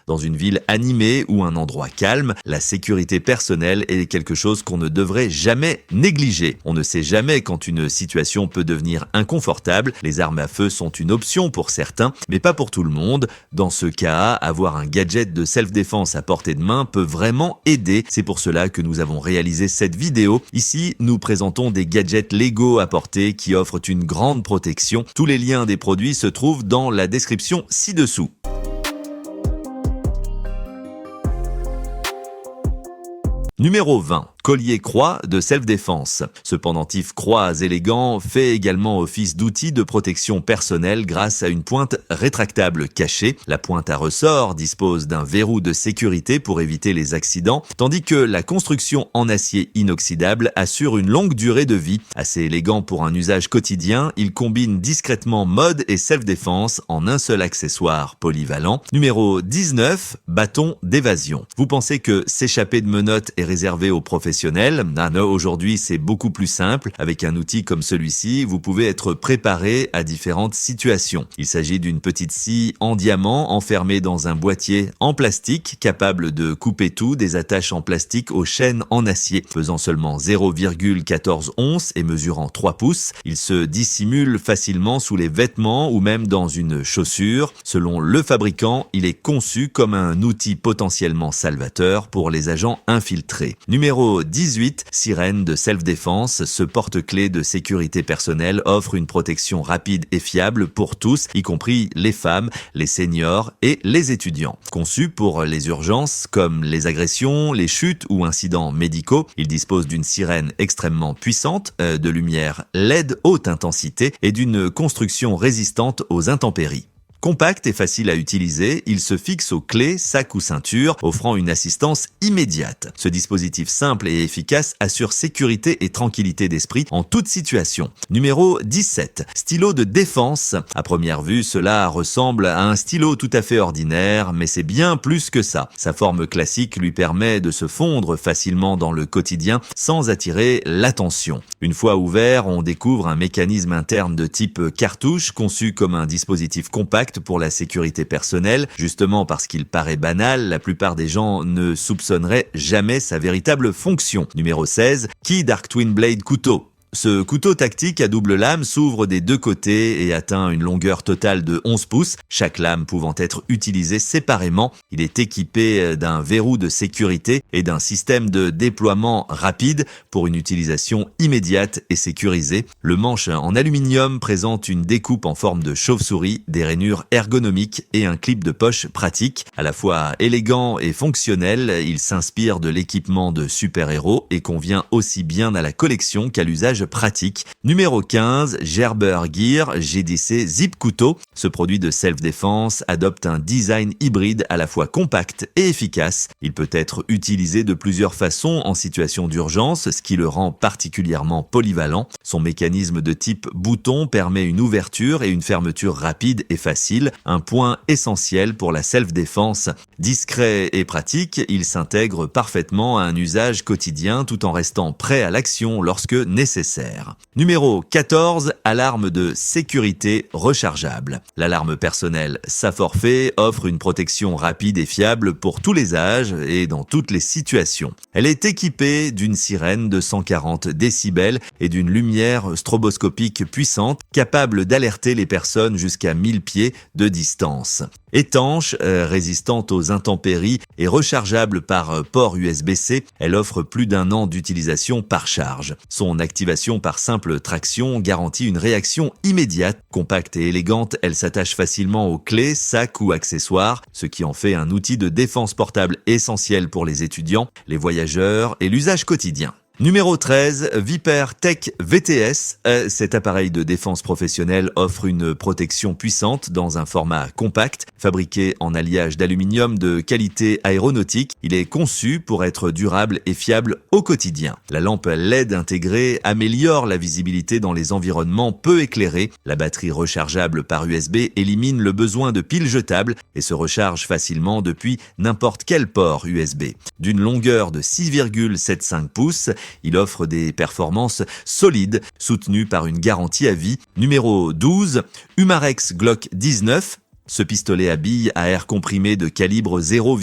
Dans une ville animée ou un endroit calme, la sécurité personnelle est quelque chose qu'on ne devrait jamais négliger. On ne sait jamais quand une situation peut devenir inconfortable. Les armes à feu sont une option pour certains, mais pas pour tout le monde. Dans ce cas, avoir un gadget de self-défense à portée de main peut vraiment aider. C'est pour cela que nous avons réalisé cette vidéo. Ici, nous présentons des gadgets Lego à portée qui offrent une grande protection. Tous les liens des produits se trouvent dans la description ci-dessous. Numéro 20. Collier croix de self-défense. Ce pendentif croix élégant fait également office d'outil de protection personnelle grâce à une pointe rétractable cachée. La pointe à ressort dispose d'un verrou de sécurité pour éviter les accidents, tandis que la construction en acier inoxydable assure une longue durée de vie. Assez élégant pour un usage quotidien, il combine discrètement mode et self-défense en un seul accessoire polyvalent. Numéro 19. Bâton d'évasion. Vous pensez que s'échapper de menottes est réservé aux professionnels? Aujourd'hui, c'est beaucoup plus simple. Avec un outil comme celui-ci, vous pouvez être préparé à différentes situations. Il s'agit d'une petite scie en diamant enfermée dans un boîtier en plastique capable de couper tout, des attaches en plastique aux chaînes en acier. Pesant seulement 0,14 onces et mesurant 3 pouces, il se dissimule facilement sous les vêtements ou même dans une chaussure. Selon le fabricant, il est conçu comme un outil potentiellement salvateur pour les agents infiltrés. Numéro 18. Sirène de self-défense. Ce porte-clés de sécurité personnelle offre une protection rapide et fiable pour tous, y compris les femmes, les seniors et les étudiants. Conçu pour les urgences comme les agressions, les chutes ou incidents médicaux, il dispose d'une sirène extrêmement puissante, de lumière LED haute intensité et d'une construction résistante aux intempéries. Compact et facile à utiliser, il se fixe aux clés, sacs ou ceintures, offrant une assistance immédiate. Ce dispositif simple et efficace assure sécurité et tranquillité d'esprit en toute situation. Numéro 17. Stylo de défense. À première vue, cela ressemble à un stylo tout à fait ordinaire, mais c'est bien plus que ça. Sa forme classique lui permet de se fondre facilement dans le quotidien sans attirer l'attention. Une fois ouvert, on découvre un mécanisme interne de type cartouche conçu comme un dispositif compact pour la sécurité personnelle. Justement parce qu'il paraît banal, la plupart des gens ne soupçonneraient jamais sa véritable fonction. Numéro 16. Key Dark Twin Blade couteau. Ce couteau tactique à double lame s'ouvre des deux côtés et atteint une longueur totale de 11 pouces, chaque lame pouvant être utilisée séparément. Il est équipé d'un verrou de sécurité et d'un système de déploiement rapide pour une utilisation immédiate et sécurisée. Le manche en aluminium présente une découpe en forme de chauve-souris, des rainures ergonomiques et un clip de poche pratique. À la fois élégant et fonctionnel, il s'inspire de l'équipement de super-héros et convient aussi bien à la collection qu'à l'usage pratique. Numéro 15, Gerber Gear GDC Zip Couteau. Ce produit de self-défense adopte un design hybride à la fois compact et efficace. Il peut être utilisé de plusieurs façons en situation d'urgence, ce qui le rend particulièrement polyvalent. Son mécanisme de type bouton permet une ouverture et une fermeture rapide et facile, un point essentiel pour la self-défense. Discret et pratique, il s'intègre parfaitement à un usage quotidien tout en restant prêt à l'action lorsque nécessaire. Numéro 14, alarme de sécurité rechargeable. L'alarme personnelle Saforfait offre une protection rapide et fiable pour tous les âges et dans toutes les situations. Elle est équipée d'une sirène de 140 décibels et d'une lumière stroboscopique puissante capable d'alerter les personnes jusqu'à 1000 pieds de distance. Étanche, résistante aux intempéries et rechargeable par port USB-C, elle offre plus d'1 an d'utilisation par charge. Son activation par simple traction garantit une réaction immédiate. Compacte et élégante, elle s'attache facilement aux clés, sacs ou accessoires, ce qui en fait un outil de défense portable essentiel pour les étudiants, les voyageurs et l'usage quotidien. Numéro 13, Viper Tech VTS. Cet appareil de défense professionnelle offre une protection puissante dans un format compact. Fabriqué en alliage d'aluminium de qualité aéronautique, il est conçu pour être durable et fiable au quotidien. La lampe LED intégrée améliore la visibilité dans les environnements peu éclairés. La batterie rechargeable par USB élimine le besoin de piles jetables et se recharge facilement depuis n'importe quel port USB. D'une longueur de 6,75 pouces, il offre des performances solides, soutenues par une garantie à vie. Numéro 12, Humarex Glock 19. Ce pistolet à billes à air comprimé de calibre 0,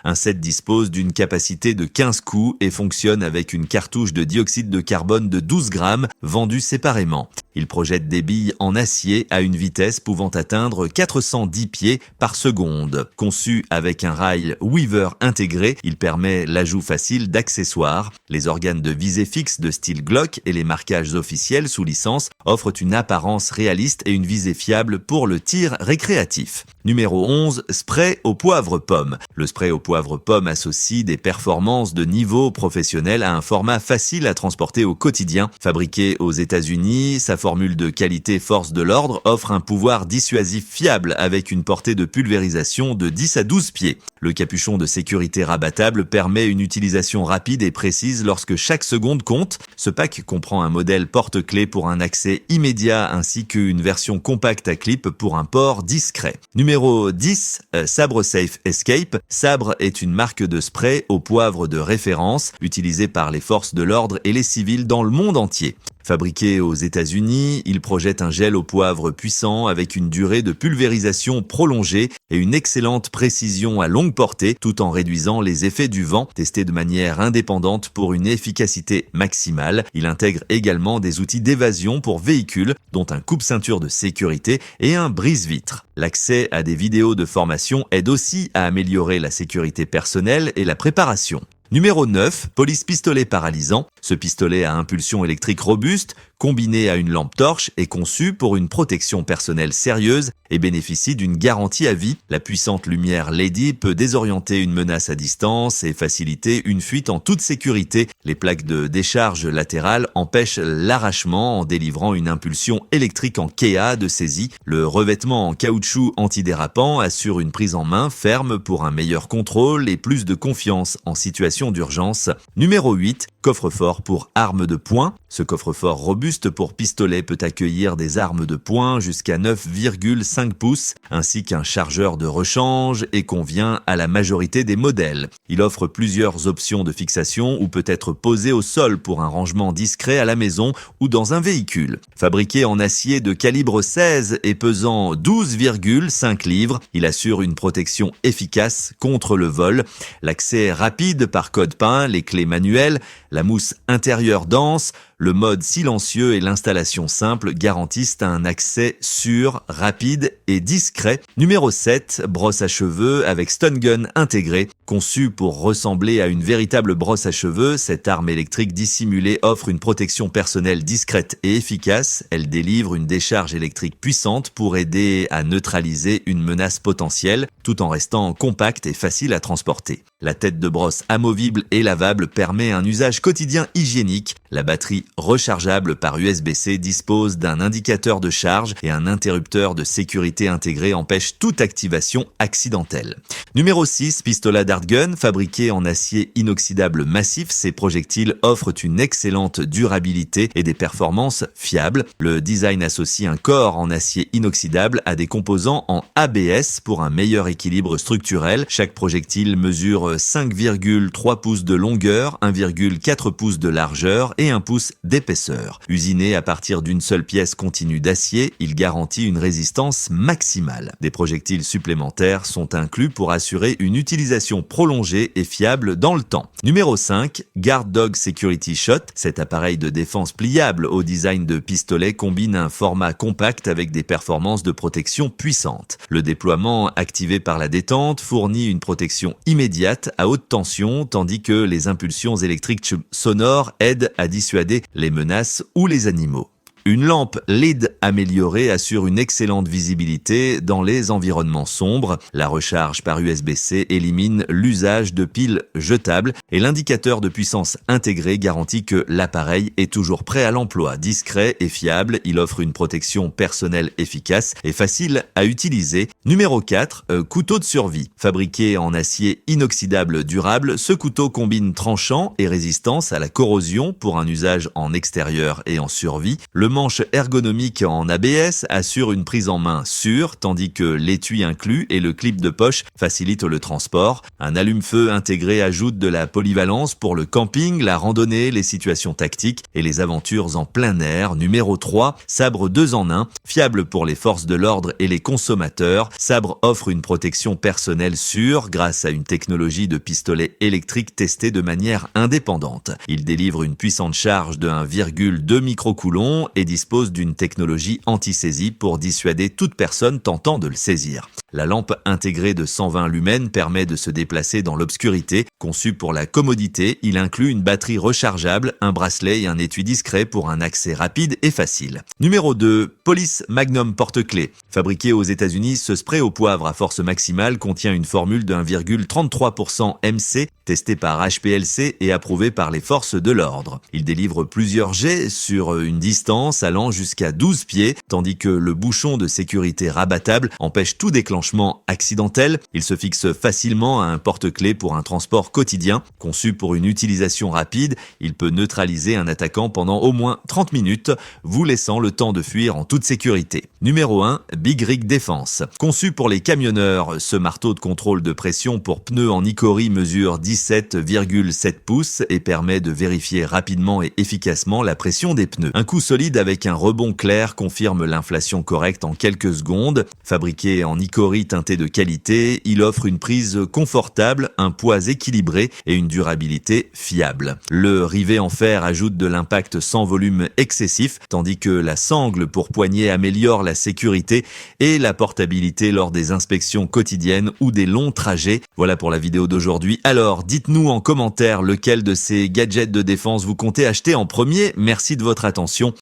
un set dispose d'une capacité de 15 coups et fonctionne avec une cartouche de dioxyde de carbone de 12 grammes vendue séparément. Il projette des billes en acier à une vitesse pouvant atteindre 410 pieds par seconde. Conçu avec un rail Weaver intégré, il permet l'ajout facile d'accessoires. Les organes de visée fixe de style Glock et les marquages officiels sous licence offrent une apparence réaliste et une visée fiable pour le tir récréatif. Numéro 11, spray au poivre pomme. Le spray au poivre pomme associe des performances de niveau professionnel à un format facile à transporter au quotidien. Fabriqué aux États-Unis, sa formule de qualité force de l'ordre offre un pouvoir dissuasif fiable avec une portée de pulvérisation de 10 à 12 pieds. Le capuchon de sécurité rabattable permet une utilisation rapide et précise lorsque chaque seconde compte. Ce pack comprend un modèle porte-clés pour un accès immédiat ainsi qu'une version compacte à clip pour un port discret. Numéro 10, Sabre Safe Escape. Sabre est une marque de spray au poivre de référence utilisée par les forces de l'ordre et les civils dans le monde entier. Fabriqué aux États-Unis, il projette un gel au poivre puissant avec une durée de pulvérisation prolongée et une excellente précision à longue portée tout en réduisant les effets du vent, testé de manière indépendante pour une efficacité maximale. Il intègre également des outils d'évasion pour véhicules, dont un coupe-ceinture de sécurité et un brise-vitre. L'accès à des vidéos de formation aide aussi à améliorer la sécurité personnelle et la préparation. Numéro 9, police pistolet paralysant. Ce pistolet à impulsion électrique robuste, combiné à une lampe torche, est conçu pour une protection personnelle sérieuse et bénéficie d'une garantie à vie. La puissante lumière LED peut désorienter une menace à distance et faciliter une fuite en toute sécurité. Les plaques de décharge latérales empêchent l'arrachement en délivrant une impulsion électrique en KEA de saisie. Le revêtement en caoutchouc antidérapant assure une prise en main ferme pour un meilleur contrôle et plus de confiance en situation d'urgence. Numéro 8, coffre-fort pour armes de poing. Ce coffre-fort robuste pour pistolet peut accueillir des armes de poing jusqu'à 9,5 pouces, ainsi qu'un chargeur de rechange et convient à la majorité des modèles. Il offre plusieurs options de fixation ou peut être posé au sol pour un rangement discret à la maison ou dans un véhicule. Fabriqué en acier de calibre 16 et pesant 12,5 livres, il assure une protection efficace contre le vol. L'accès rapide par code PIN, les clés manuelles, la mousse intérieure dense, le mode silencieux et l'installation simple garantissent un accès sûr, rapide et discret. Numéro 7, brosse à cheveux avec stun gun intégré. Conçue pour ressembler à une véritable brosse à cheveux, cette arme électrique dissimulée offre une protection personnelle discrète et efficace. Elle délivre une décharge électrique puissante pour aider à neutraliser une menace potentielle, tout en restant compacte et facile à transporter. La tête de brosse amovible et lavable permet un usage quotidien hygiénique. La batterie rechargeable par USB-C dispose d'un indicateur de charge et un interrupteur de sécurité intégré empêche toute activation accidentelle. Numéro 6, pistolet dart gun. Fabriqué en acier inoxydable massif, ces projectiles offrent une excellente durabilité et des performances fiables. Le design associe un corps en acier inoxydable à des composants en ABS pour un meilleur équilibre structurel. Chaque projectile mesure 5,3 pouces de longueur, 1,4 pouces de largeur et 1 pouce d'épaisseur. Usiné à partir d'une seule pièce continue d'acier, il garantit une résistance maximale. Des projectiles supplémentaires sont inclus pour assurer une utilisation prolongée et fiable dans le temps. Numéro 5, Guard Dog Security Shot. Cet appareil de défense pliable au design de pistolet combine un format compact avec des performances de protection puissantes. Le déploiement activé par la détente fournit une protection immédiate à haute tension, tandis que les impulsions électriques sonores aident à dissuader les menaces ou les animaux. Une lampe LED améliorée assure une excellente visibilité dans les environnements sombres. La recharge par USB-C élimine l'usage de piles jetables et l'indicateur de puissance intégré garantit que l'appareil est toujours prêt à l'emploi. Discret et fiable, il offre une protection personnelle efficace et facile à utiliser. Numéro 4, couteau de survie. Fabriqué en acier inoxydable durable, ce couteau combine tranchant et résistance à la corrosion pour un usage en extérieur et en survie. Le manche ergonomique en ABS assure une prise en main sûre, tandis que l'étui inclus et le clip de poche facilitent le transport. Un allume-feu intégré ajoute de la polyvalence pour le camping, la randonnée, les situations tactiques et les aventures en plein air. Numéro 3, sabre 2 en 1, fiable pour les forces de l'ordre et les consommateurs. Sabre offre une protection personnelle sûre grâce à une technologie de pistolet électrique testée de manière indépendante. Il délivre une puissante charge de 1,2 microcoulomb et dispose d'une technologie anti-saisie pour dissuader toute personne tentant de le saisir. La lampe intégrée de 120 lumens permet de se déplacer dans l'obscurité. Conçu pour la commodité, il inclut une batterie rechargeable, un bracelet et un étui discret pour un accès rapide et facile. Numéro 2, Police Magnum porte-clés. Fabriqué aux États-Unis, ce spray au poivre à force maximale contient une formule de 1,33% MC, testé par HPLC et approuvé par les forces de l'ordre. Il délivre plusieurs jets sur une distance allant jusqu'à 12 pieds, tandis que le bouchon de sécurité rabattable empêche tout déclenchement accidentel. Il se fixe facilement à un porte-clés pour un transport quotidien. Conçu pour une utilisation rapide, il peut neutraliser un attaquant pendant au moins 30 minutes, vous laissant le temps de fuir en toute sécurité. Numéro 1, Big Rig Défense. Conçu pour les camionneurs, ce marteau de contrôle de pression pour pneus en Icori mesure 17,7 pouces et permet de vérifier rapidement et efficacement la pression des pneus. Un coup solide avec un rebond clair confirme l'inflation correcte en quelques secondes. Fabriqué en Icori teinté de qualité, il offre une prise confortable, un poids équilibré et une durabilité fiable. Le rivet en fer ajoute de l'impact sans volume excessif, tandis que la sangle pour poignée améliore la sécurité et la portabilité lors des inspections quotidiennes ou des longs trajets. Voilà pour la vidéo d'aujourd'hui. Alors, dites-nous en commentaire lequel de ces gadgets de défense vous comptez acheter en premier. Merci de votre attention.